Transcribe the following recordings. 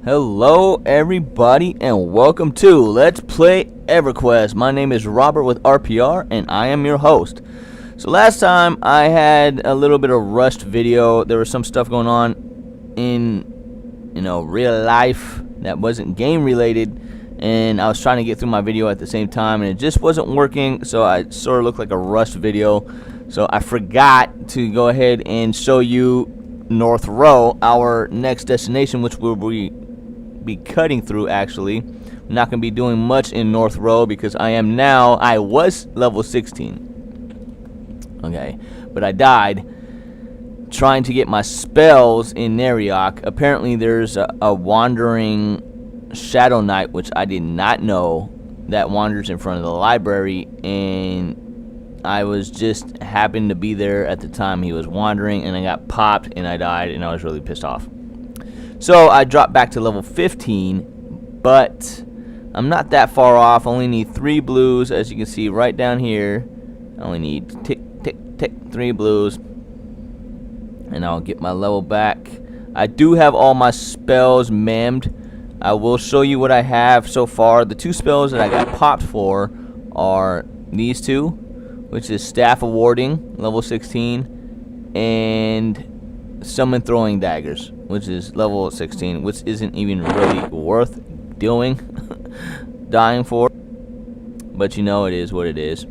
Hello everybody and welcome to Let's Play Everquest. My name is Robert with RPR and I am your host. So last time I had a little bit of rushed video. There was some stuff going on in real life that wasn't game related, and I was trying to get through my video at the same time and it just wasn't working, so I sort of looked like a rushed video. So I forgot to go ahead and show you North Row, our next destination, which we'll be cutting through. Actually, I'm not going to be doing much in North Row because I was level 16. Okay, but I died trying to get my spells in Neriok. Apparently there's a wandering Shadow Knight, which I did not know, that wanders in front of the library, and I was just happened to be there at the time he was wandering, and I got popped and I died, and I was really pissed off. So I dropped back to level 15, but I'm not that far off. I only need 3 blues, as you can see right down here. I only need tick, tick, tick, 3 blues, and I'll get my level back. I do have all my spells memmed. I will show you what I have so far. The 2 spells that I got popped for are these 2, which is Staff of Warding, level 16, and Summon Throwing Daggers, which is level 16, which isn't even really worth doing, dying for, but you know it is what it is.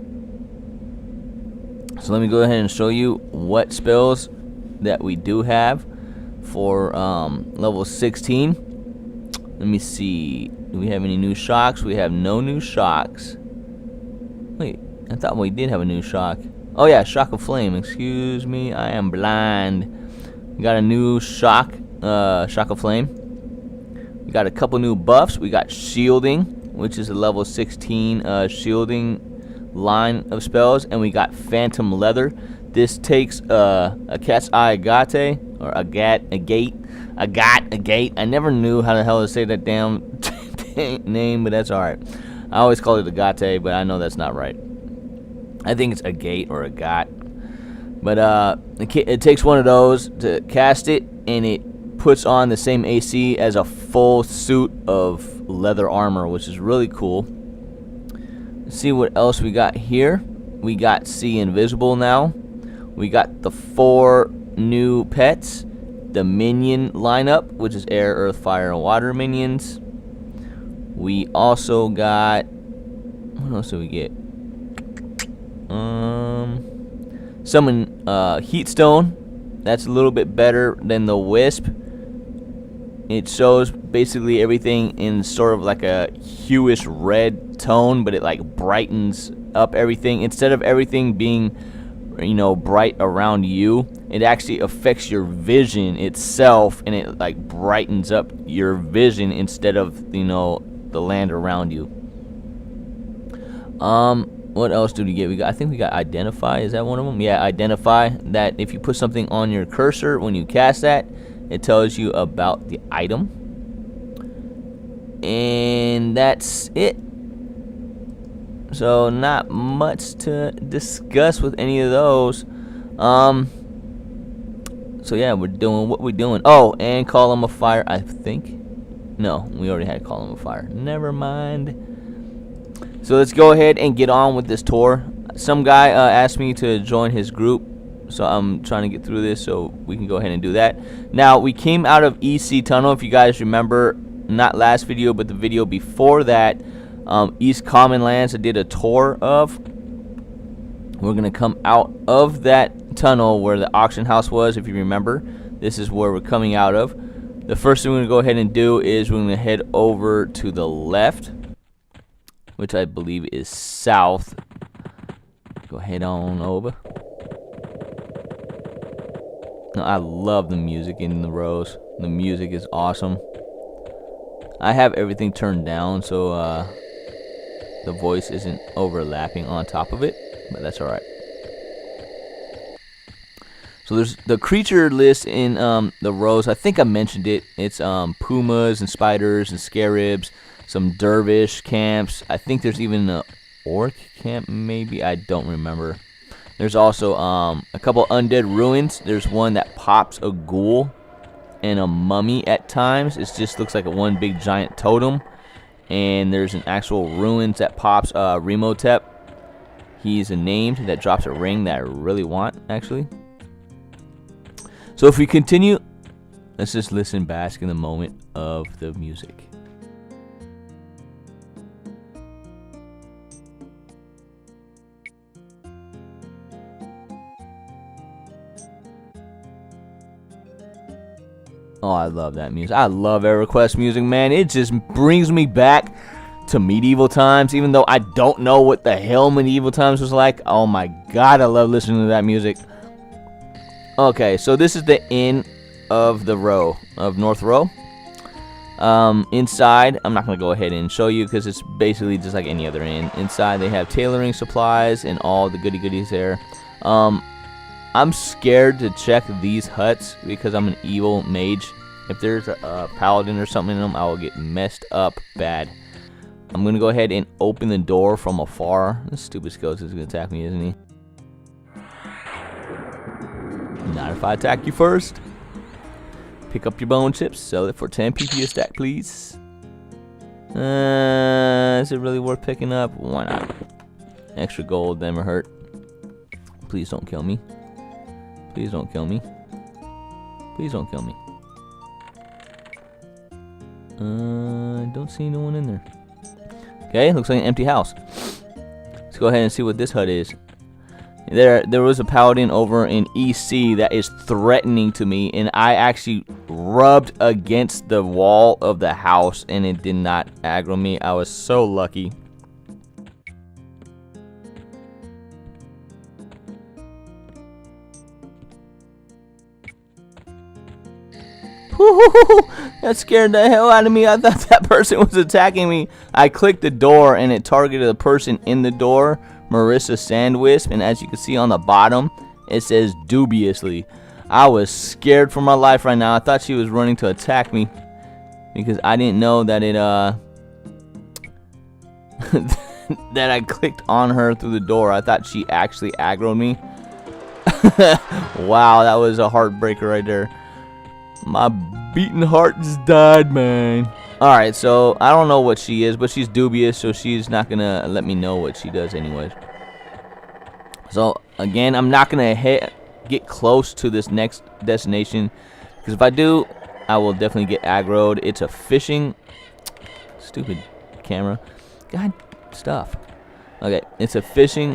So let me go ahead and show you what spells that we do have for level 16. Let me see, do we have any new shocks? We have no new shocks. Wait, I thought we did have a new shock. Oh yeah, Shock of Flame. Excuse me, I am blind. We got a new shock, Shock of Flame. We got a couple new buffs. We got Shielding, which is a level 16 shielding line of spells, and we got Phantom Leather. This takes a cat's eye agate, or a gate. I never knew how the hell to say that damn name, but that's alright. I always call it agate, but I know that's not right. I think it's a gate or a got. But it takes one of those to cast it, and it puts on the same AC as a full suit of leather armor, which is really cool. Let's see what else we got here. We got See Invisible now. We got the 4 new pets, the minion lineup, which is air, earth, fire, and water minions. We also got, what else do we get? Summon Heatstone. That's a little bit better than the Wisp. It shows basically everything in sort of like a hueish red tone, but it like brightens up everything. Instead of everything being, bright around you, it actually affects your vision itself, and it like brightens up your vision instead of the land around you. What else did we get? I think we got Identify. Is that one of them? Yeah, Identify. That if you put something on your cursor when you cast that, it tells you about the item. And that's it. So not much to discuss with any of those. So yeah, we're doing what we're doing. Oh, and Column of Fire, I think. No, we already had Column of Fire. Never mind. So let's go ahead and get on with this tour. Some guy asked me to join his group, so I'm trying to get through this so we can go ahead and do that. Now, we came out of EC Tunnel, if you guys remember, not last video, but the video before that, East Common Lands I did a tour of. We're going to come out of that tunnel where the auction house was, if you remember. This is where we're coming out of. The first thing we're going to go ahead and do is we're going to head over to the left, which I believe is south. Go head on over. I love the music in the rows. The music is awesome. I have everything turned down so the voice isn't overlapping on top of it, but that's alright. So there's the creature list in the rows. I think I mentioned it. It's pumas and spiders and scarabs, some dervish camps. I think there's even an orc camp, maybe. I don't remember. There's also a couple undead ruins. There's one that pops a ghoul, and a mummy at times. It just looks like a one big giant totem. And there's an actual ruins that pops Remotep. He's a named that drops a ring that I really want, actually. So if we continue, let's just listen, bask in the moment of the music. Oh, I love that music. I love Everquest music, man. It just brings me back to medieval times, even though I don't know what the hell medieval times was like. Oh my god, I love listening to that music. Okay, so this is the inn of the row, of North Row. Inside, I'm not going to go ahead and show you because it's basically just like any other inn. Inside, they have tailoring supplies and all the goody goodies there. I'm scared to check these huts because I'm an evil mage. If there's a paladin or something in them, I will get messed up bad. I'm going to go ahead and open the door from afar. This stupid skeleton is going to attack me, isn't he? Not if I attack you first. Pick up your bone chips. Sell it for 10 PP a stack, please. Is it really worth picking up? Why not? Extra gold never hurt. Please don't kill me. Please don't kill me. Please don't kill me. Don't see no one in there. Okay, looks like an empty house. Let's go ahead and see what this hut is. There was a paladin over in EC that is threatening to me, and I actually rubbed against the wall of the house, and it did not aggro me. I was so lucky. That scared the hell out of me. I thought that person was attacking me. I clicked the door and it targeted the person in the door, Marissa Sandwisp, and as you can see on the bottom, it says dubiously. I was scared for my life right now. I thought she was running to attack me because I didn't know that it that I clicked on her through the door. I thought she actually aggroed me. Wow, that was a heartbreaker right there. My beating heart just died, man. Alright, so I don't know what she is, but she's dubious, so she's not gonna let me know what she does anyways. So, again, I'm not gonna get close to this next destination, because if I do, I will definitely get aggroed. It's a fishing... Stupid camera. God, stuff. Okay, it's a fishing,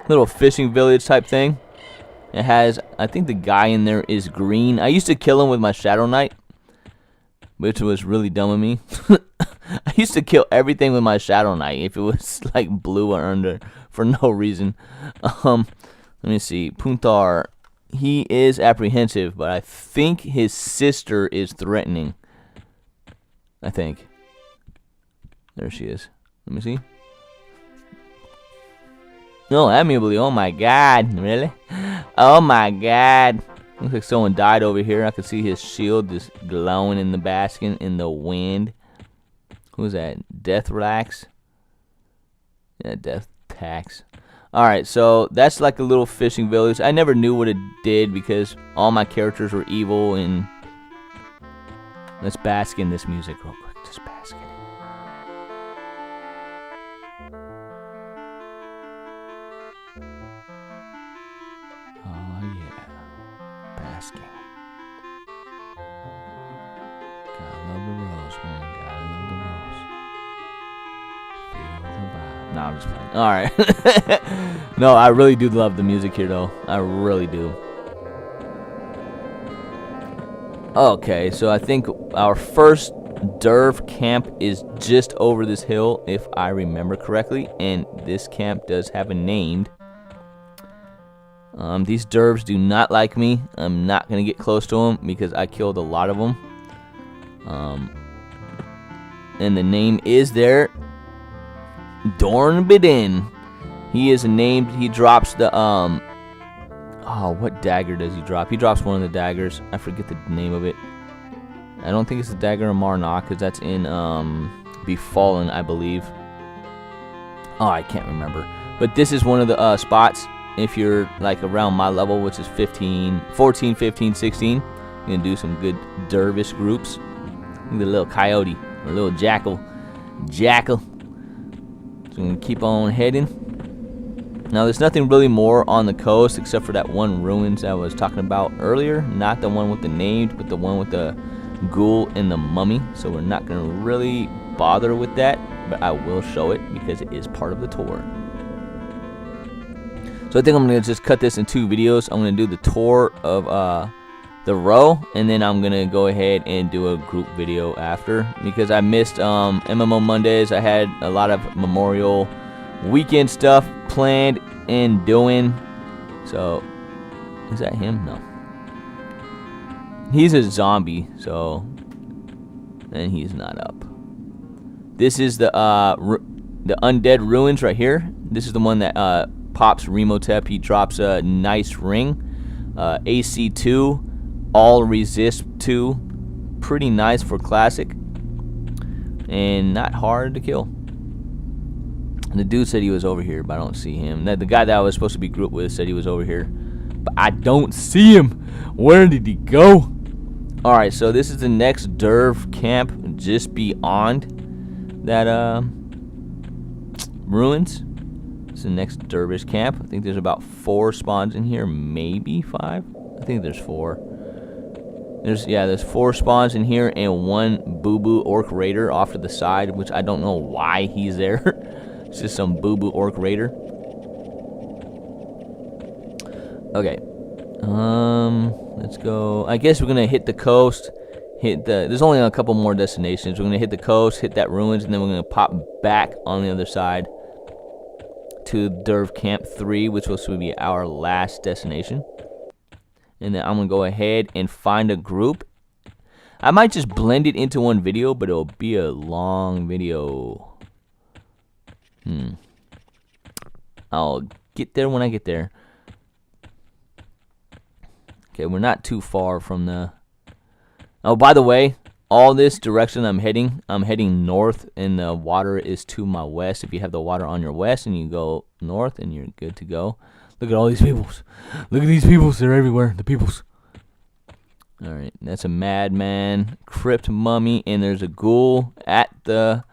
little fishing village type thing. It has, I think the guy in there is green. I used to kill him with my Shadow Knight, which was really dumb of me. I used to kill everything with my Shadow Knight if it was like blue or under for no reason. Let me see. Puntar, he is apprehensive, but I think his sister is threatening. I think. There she is. Let me see. No, amiably. Oh my god. Really? Oh my god. Looks like someone died over here. I can see his shield just glowing in the basket in the wind. Who's that? Death Relax? Yeah, Death Tax. Alright, so that's like a little fishing village. I never knew what it did because all my characters were evil, and let's bask in this music real quick. Just bask in it. Oh yeah, basking. Gotta love the rose, man. Gotta love the rose. Feel the vibe. No, I'm just playing. Alright. No, I really do love the music here, though. I really do. Okay, so I think our first Derv camp is just over this hill, if I remember correctly. And this camp does have a name. These Dervs do not like me. I'm not going to get close to them because I killed a lot of them. And the name is there. Dornbidin. He is named. He drops the oh, what dagger does he drop? He drops one of the daggers. I forget the name of it. I don't think it's the dagger of Marnock, because that's in Befallen, I believe. Oh, I can't remember. But this is one of the spots. If you're like around my level, which is 14, 15, 16, Gonna do some good dervish groups. Look at the little coyote or little jackal. So I'm gonna keep on heading. Now there's nothing really more on the coast except for that one ruins I was talking about earlier. Not the one with the names, but the one with the ghoul and the mummy. So we're not gonna really bother with that, but I will show it because it is part of the tour. So I think I'm gonna just cut this in 2 videos. I'm gonna do the tour of the row, and then I'm gonna go ahead and do a group video after, because I missed MMO Mondays. I had a lot of Memorial Weekend stuff planned and doing. So is that him? No, he's a zombie, so, and he's not up. This is the undead ruins right here. This is the one that pops Remotep. He drops a nice ring, AC 2, all resist 2, pretty nice for classic, and not hard to kill. And the dude said he was over here, but I don't see him. The guy that I was supposed to be grouped with said he was over here, but I don't see him. Where did he go? Alright, so this is the next derv camp just beyond that ruins. It's the next dervish camp. I think there's about 4 spawns in here, maybe 5. I think there's 4. There's 4 spawns in here and 1 boo-boo orc raider off to the side, which I don't know why he's there. It's just some boo-boo orc raider. Okay. Let's go. I guess we're gonna hit the coast. There's only a couple more destinations. We're gonna hit the coast, hit that ruins, and then we're gonna pop back on the other side to Derv Camp 3, which will be our last destination. And then I'm gonna go ahead and find a group. I might just blend it into one video, but it'll be a long video. I'll get there when I get there. Okay, we're not too far from the... Oh, by the way, all this direction I'm heading north, and the water is to my west. If you have the water on your west and you go north, and you're good to go. Look at all these peoples. Look at these peoples. They're everywhere. The peoples. Alright, that's a madman, crypt mummy, and there's a ghoul at the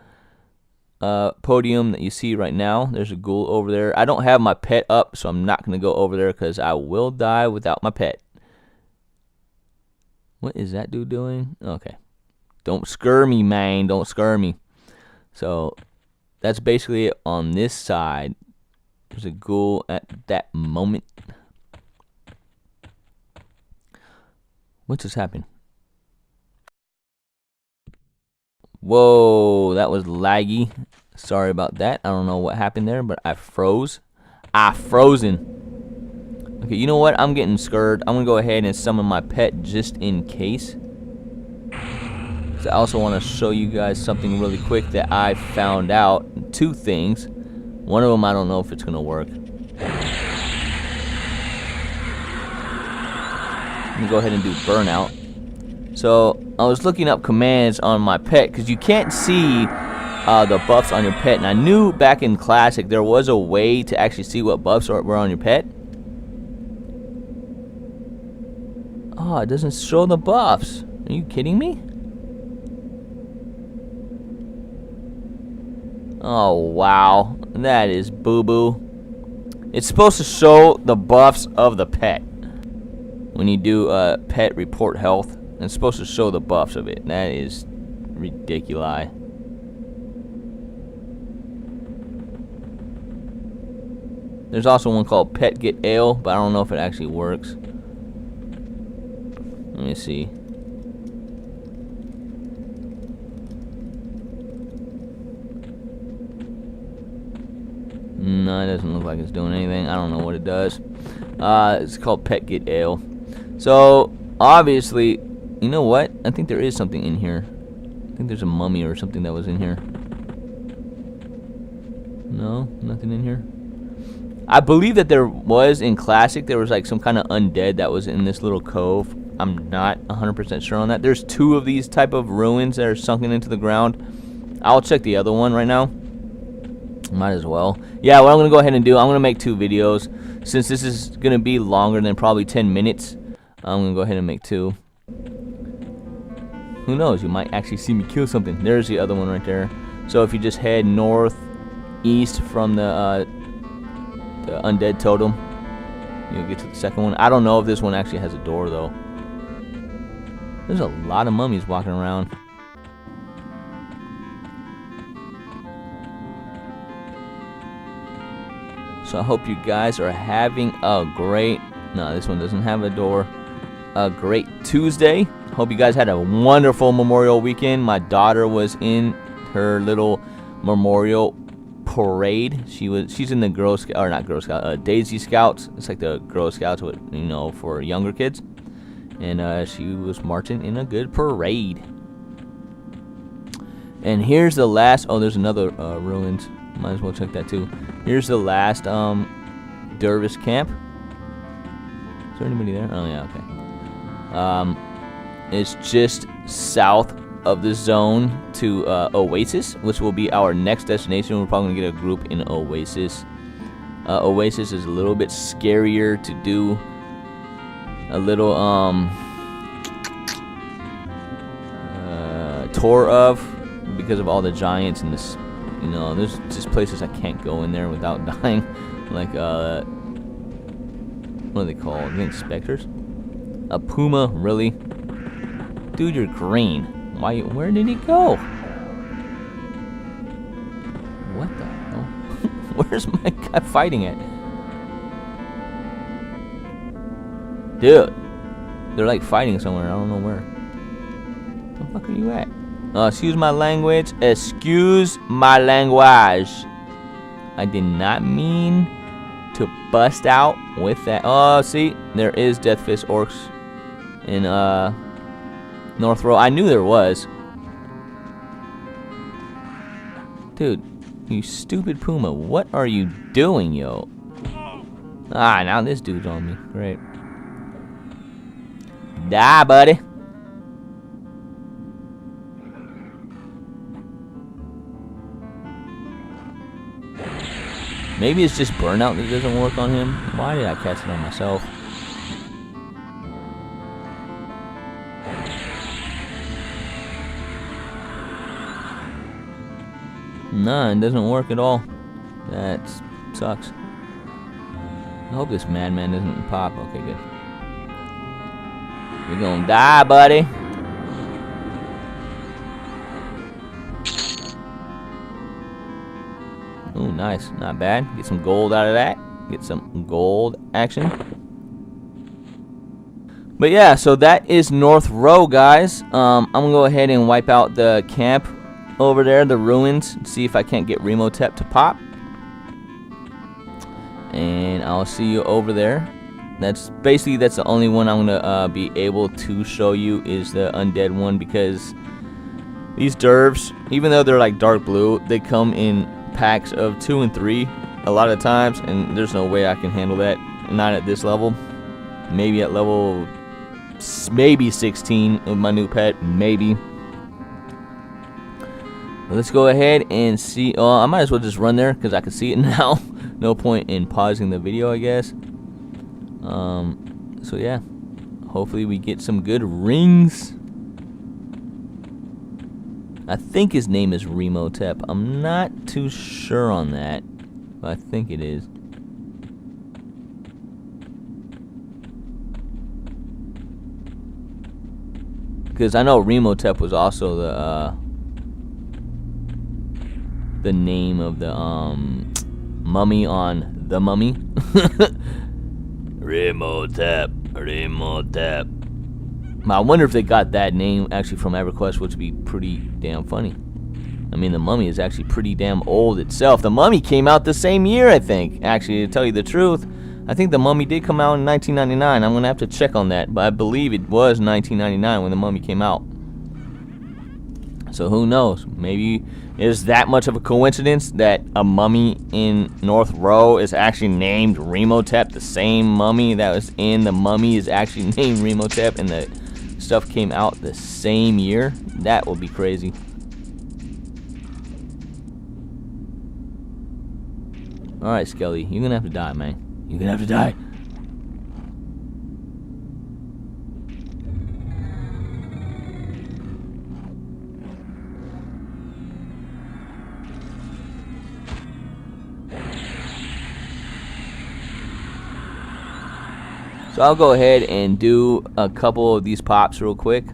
podium that you see right now. There's a ghoul over there. I don't have my pet up, so I'm not going to go over there because I will die without my pet. What is that dude doing? Okay. Don't scare me, man. Don't scare me. So, that's basically it on this side. There's a ghoul at that moment. What just happened? Whoa, that was laggy. Sorry about that. I don't know what happened there, but I froze. I frozen. Okay, you know what? I'm getting scared. I'm gonna go ahead and summon my pet just in case. So I also want to show you guys something really quick that I found out. 2 things. One of them I don't know if it's gonna work. Let me go ahead and do burnout. So I was looking up commands on my pet because you can't see the buffs on your pet, and I knew back in Classic there was a way to actually see what buffs were on your pet. Oh, it doesn't show the buffs. Are you kidding me? Oh wow, that is boo-boo. It's supposed to show the buffs of the pet. When you do pet report health, it's supposed to show the buffs of it. That is ridiculous. There's also one called Pet Get Ale, but I don't know if it actually works. Let me see. No, it doesn't look like it's doing anything. I don't know what it does. It's called Pet Get Ale. So, obviously, you know what? I think there is something in here. I think there's a mummy or something that was in here. No, nothing in here. I believe that there was in Classic, there was like some kind of undead that was in this little cove. I'm not 100% sure on that. There's 2 of these type of ruins that are sunken into the ground. I'll check the other one right now. Might as well. Yeah, what I'm going to go ahead and do, I'm going to make 2 videos. Since this is going to be longer than probably 10 minutes, I'm going to go ahead and make 2. Who knows? You might actually see me kill something. There's the other one right there. So if you just head northeast from the undead totem, you'll get to the second one. I don't know if this one actually has a door though. There's a lot of mummies walking around. So I hope you guys are having a great, no, this one doesn't have a door, a great Tuesday. Hope you guys had a wonderful Memorial weekend. My daughter was in her little Memorial parade. She's in the Girl Scout, or not Girl Scout, Daisy Scouts. It's like the Girl Scouts, with, you know, for younger kids. And she was marching in a good parade. And here's the last, oh, there's another ruins. Might as well check that too. Here's the last Dervish camp. Is there anybody there? Oh yeah, okay. It's just south of the zone to Oasis, which will be our next destination. We're probably gonna get a group in Oasis. Oasis is a little bit scarier to do. A little tour of, because of all the giants and this. You know, there's just places I can't go in there without dying. Like, what are they called? I think specters? A puma, really? Dude, you're green. Why? Where did he go? What the hell? Where's my guy fighting at? Dude. They're like fighting somewhere. I don't know where. Where the fuck are you at? Excuse my language. Excuse my language. I did not mean to bust out with that. Oh, see, there is Death Fist orcs in North Row. I knew there was. Dude, you stupid puma. What are you doing, yo? Ah, now this dude's on me. Great. Die, buddy. Maybe it's just burnout that doesn't work on him. Why did I cast it on myself? Nah, it doesn't work at all. That sucks. I hope this madman doesn't pop. Okay, good. You're gonna die, buddy. Ooh, nice. Not bad. Get some gold out of that. Get some gold action. But yeah, so that is North Row, guys. I'm gonna go ahead and wipe out the camp over there, the ruins, see if I can't get Remotep to pop. And I'll see you over there. That's the only one I'm gonna be able to show you is the undead one, because these dervs, even though they're like dark blue, they come in packs of 2 and 3 a lot of times, and there's no way I can handle that. Not at this level. Maybe at level 16 with my new pet, maybe. But let's go ahead and see. Oh, I might as well just run there because I can see it now. No point in pausing the video, I guess. So yeah, hopefully we get some good rings. I think his name is Remotep. I'm not too sure on that, but I think it is. Because I know Remotep was also the name of the mummy on The Mummy. Remotep. I wonder if they got that name actually from Everquest, which would be pretty damn funny. I mean, The Mummy is actually pretty damn old itself. The Mummy came out the same year, I think. Actually, to tell you the truth, I think The Mummy did come out in 1999. I'm going to have to check on that, but I believe it was 1999 when The Mummy came out. So who knows? Maybe is that much of a coincidence that a mummy in North Row is actually named Remotep? The same mummy that was in The Mummy is actually named Remotep, and the stuff came out the same year? That would be crazy. Alright, Skelly, you're gonna have to die, man. You're gonna have to die. So I'll go ahead and do a couple of these pops real quick.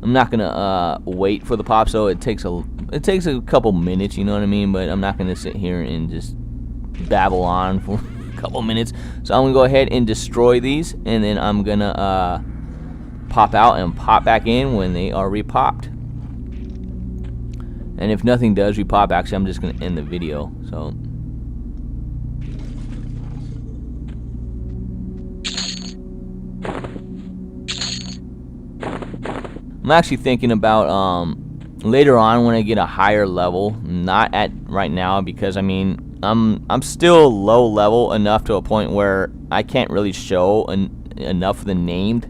I'm not gonna wait for the pop, so it takes a couple minutes, you know what I mean? But I'm not gonna sit here and just babble on for a couple minutes. So I'm gonna go ahead and destroy these, and then I'm gonna pop out and pop back in when they are repopped. And if nothing does repop, actually I'm just gonna end the video. So I'm actually thinking about later on when I get a higher level, not at right now, because I mean I'm still low level enough to a point where I can't really show enough of the named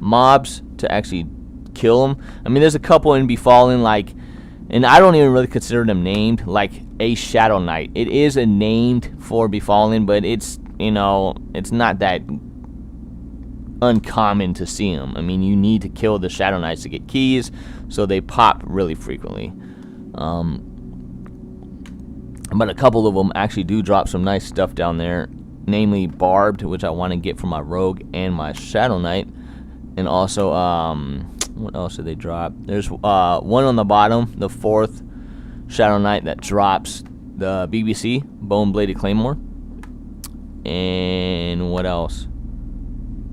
mobs to actually kill them. I mean, there's a couple in Befallen, like, and I don't even really consider them named, like a Shadow Knight. It is a named for Befallen, but it's, you know, it's not that uncommon to see them. I mean, you need to kill the Shadow Knights to get keys, so they pop really frequently. But a couple of them actually do drop some nice stuff down there, namely Barbed, which I want to get for my Rogue and my Shadow Knight. And also, what else did they drop? There's one on the bottom, the 4th Shadow Knight, that drops the BBC, Bone Bladed Claymore. And what else?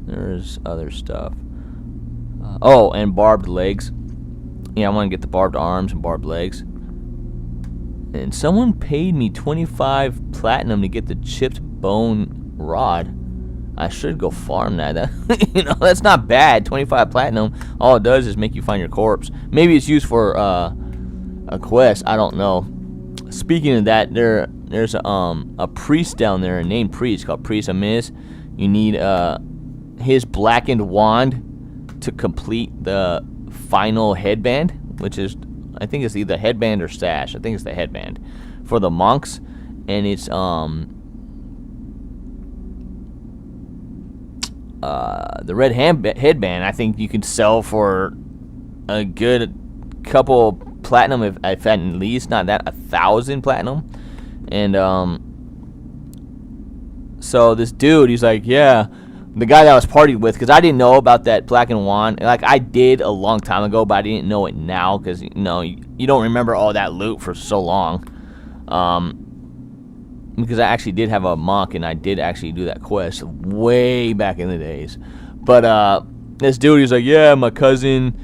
There's other stuff. Oh, and Barbed Legs. Yeah, I want to get the Barbed Arms and Barbed Legs. And someone paid me 25 platinum to get the chipped bone rod. I should go farm that. You know, that's not bad. 25 platinum. All it does is make you find your corpse. Maybe it's used for a quest. I don't know. Speaking of that, there's a priest down there, a named priest called Priest Amiz. You need his blackened wand to complete the final headband, which is, I think it's either headband or stash. I think it's the headband for the monks, and it's the red headband. I think you could sell for a good couple platinum, if at least not that, 1,000 platinum. And so this dude, he's like, yeah, the guy that I was partied with, because I didn't know about that blackened wand. Like, I did a long time ago, but I didn't know it now, because, you know, you don't remember all that loot for so long. Because I actually did have a monk, and I did actually do that quest way back in the days. But this dude, he's like, yeah, my cousin,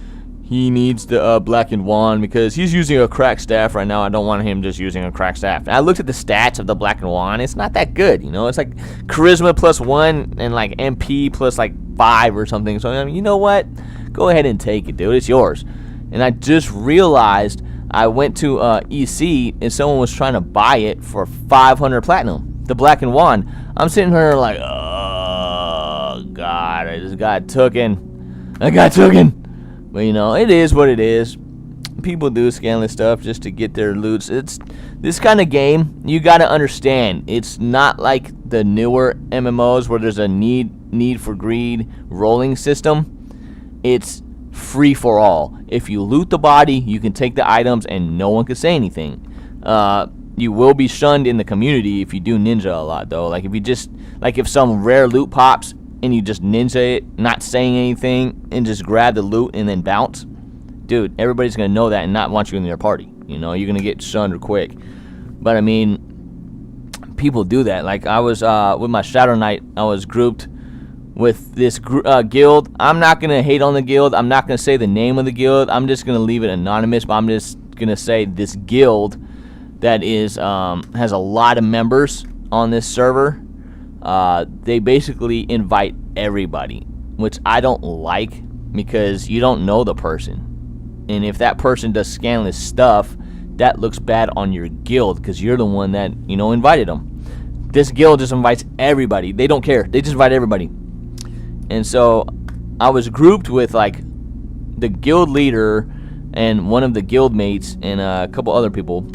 he needs the blackened wand because he's using a cracked staff right now. I don't want him just using a cracked staff. And I looked at the stats of the blackened wand. It's not that good, you know. It's like charisma +1 and like MP plus like 5 or something. So I mean, you know what? Go ahead and take it, dude. It's yours. And I just realized I went to EC and someone was trying to buy it for 500 platinum. The blackened wand. I'm sitting here like, oh god, I just got tooken. I got tooken. But, you know, it is what it is. People do scandalous stuff just to get their loots. It's this kind of game, you got to understand. It's not like the newer MMOs where there's a need for greed rolling system. It's free for all. If you loot the body, you can take the items and no one can say anything. You will be shunned in the community if you do ninja a lot, though. Like, if you just, like, if some rare loot pops and you just ninja it, not saying anything, and just grab the loot and then bounce, dude, everybody's gonna know that and not want you in their party. You know, you're gonna get shunned quick. But I mean, people do that. Like, I was with my Shadow Knight, I was grouped with this guild. I'm not gonna hate on the guild. I'm not gonna say the name of the guild. I'm just gonna leave it anonymous. But I'm just gonna say this guild that is has a lot of members on this server. They basically invite everybody, which I don't like because you don't know the person. And if that person does scandalous stuff, that looks bad on your guild because you're the one that, you know, invited them. This guild just invites everybody. They don't care. They just invite everybody. And so I was grouped with like the guild leader and one of the guild mates and a couple other people.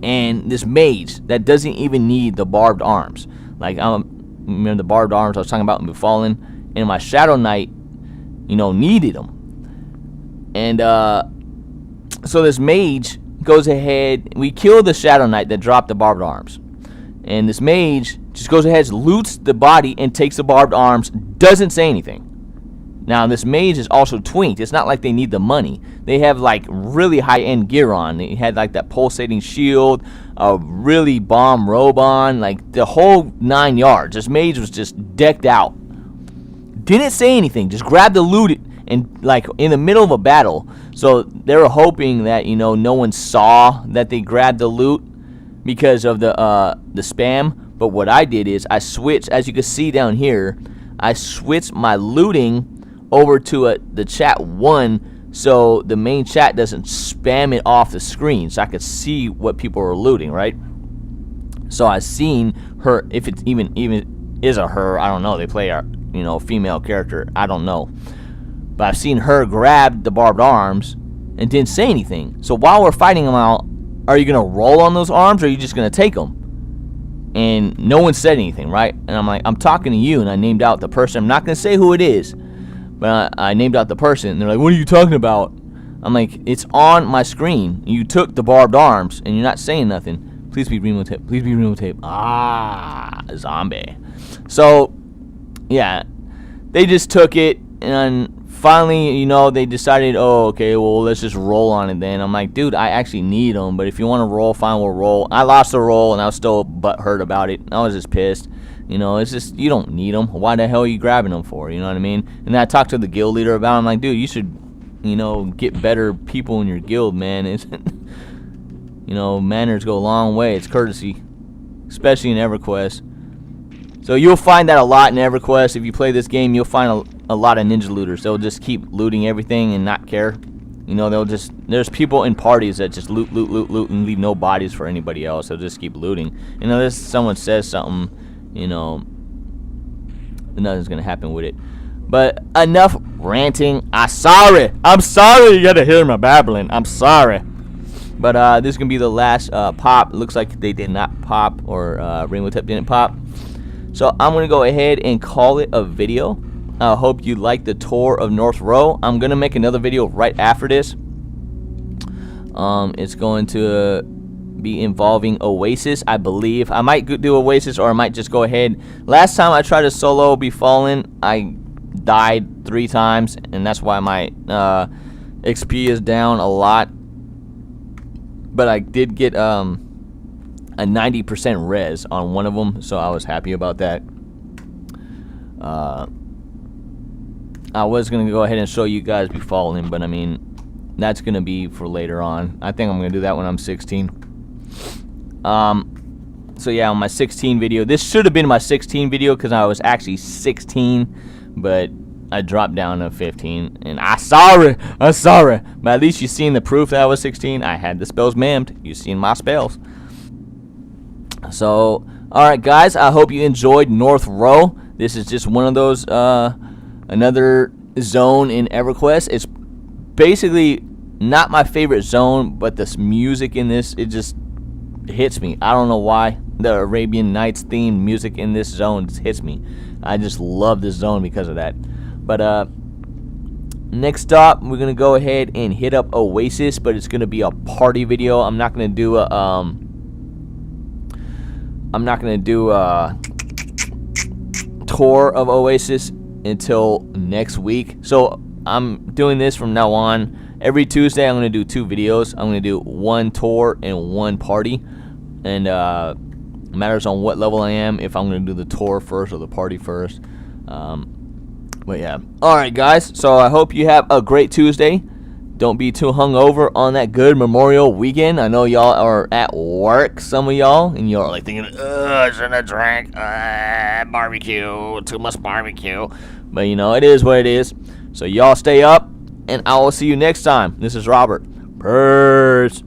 And this mage that doesn't even need the barbed arms. Like, remember the barbed arms I was talking about in Befallen? And my Shadow Knight, you know, needed them. And so this mage goes ahead. We kill the Shadow Knight that dropped the barbed arms. And this mage just goes ahead, loots the body, and takes the barbed arms. Doesn't say anything. Now, this mage is also twinked. It's not like they need the money. They have, like, really high-end gear on. They had, like, that pulsating shield, a really bomb robe on, like, the whole 9 yards. This mage was just decked out. Didn't say anything. Just grabbed the loot and, like, in the middle of a battle. So they were hoping that, you know, no one saw that they grabbed the loot because of the spam. But what I did is I switched, as you can see down here, I switched my looting over to the chat 1 so the main chat doesn't spam it off the screen, so I could see what people were looting, right? So I seen her, if it's even is a her, I don't know, they play a, you know, female character, I don't know, but I've seen her grab the barbed arms and didn't say anything. So while we're fighting them out, are you gonna roll on those arms, or are you just gonna take them? And no one said anything, right? And I'm like, I'm talking to you, and I named out the person. I'm not gonna say who it is, but I named out the person, and they're like, what are you talking about? I'm like, it's on my screen. You took the barbed arms, and you're not saying nothing. Please be removed tape. Please be removed tape. Ah, zombie. So, yeah, they just took it, and finally, you know, they decided, oh, okay, well, let's just roll on it then. I'm like, dude, I actually need them, but if you want to roll, fine, we'll roll. I lost the roll, and I was still butthurt about it. I was just pissed. You know, it's just, you don't need them. Why the hell are you grabbing them for? You know what I mean? And then I talked to the guild leader about it. I'm like, dude, you should, you know, get better people in your guild, man. It's, you know, manners go a long way. It's courtesy, especially in Everquest. So you'll find that a lot in Everquest. If you play this game, you'll find a lot of ninja looters. They'll just keep looting everything and not care. You know, they'll just, there's people in parties that just loot, and leave no bodies for anybody else. They'll just keep looting. You know, unless someone says something, you know, nothing's gonna happen with it. But enough ranting. I'm sorry. You gotta hear my babbling. I'm sorry. But this is gonna be the last pop. It looks like they did not pop, or Rainbow Tip didn't pop. So I'm gonna go ahead and call it a video. I hope you liked the tour of North Row. I'm gonna make another video right after this. It's going to be involving Oasis, I believe. I might do Oasis, or I might just go ahead. Last time I tried to solo Befallen, I died 3 times, and that's why my XP is down a lot. But I did get a 90% res on one of them, so I was happy about that. I was gonna go ahead and show you guys Befallen, but I mean, that's gonna be for later on. I think I'm gonna do that when I'm 16. So yeah, on my 16 video, this should have been my 16 video because I was actually 16, but I dropped down to 15, and I'm sorry, but at least you seen the proof that I was 16. I had the spells mammed. You seen my spells. So, alright guys, I hope you enjoyed North Row. This is just one of those, another zone in Everquest. It's basically not my favorite zone, but this music in this, it just hits me. I don't know why. The Arabian Nights themed music in this zone just hits me. I just love this zone because of that. But next up, we're gonna go ahead and hit up Oasis, but it's gonna be a party video. I'm not gonna do a tour of Oasis until next week. So I'm doing this from now on. Every Tuesday I'm going to do 2 videos. I'm going to do 1 tour and 1 party. And it matters on what level I am, if I'm going to do the tour first or the party first. But yeah. Alright guys, so I hope you have a great Tuesday. Don't be too hungover on that good Memorial weekend. I know y'all are at work, some of y'all, and y'all are like thinking, I shouldn't have drank, barbecue, too much barbecue. But you know, it is what it is. So y'all stay up, and I will see you next time. This is Robert. Peace.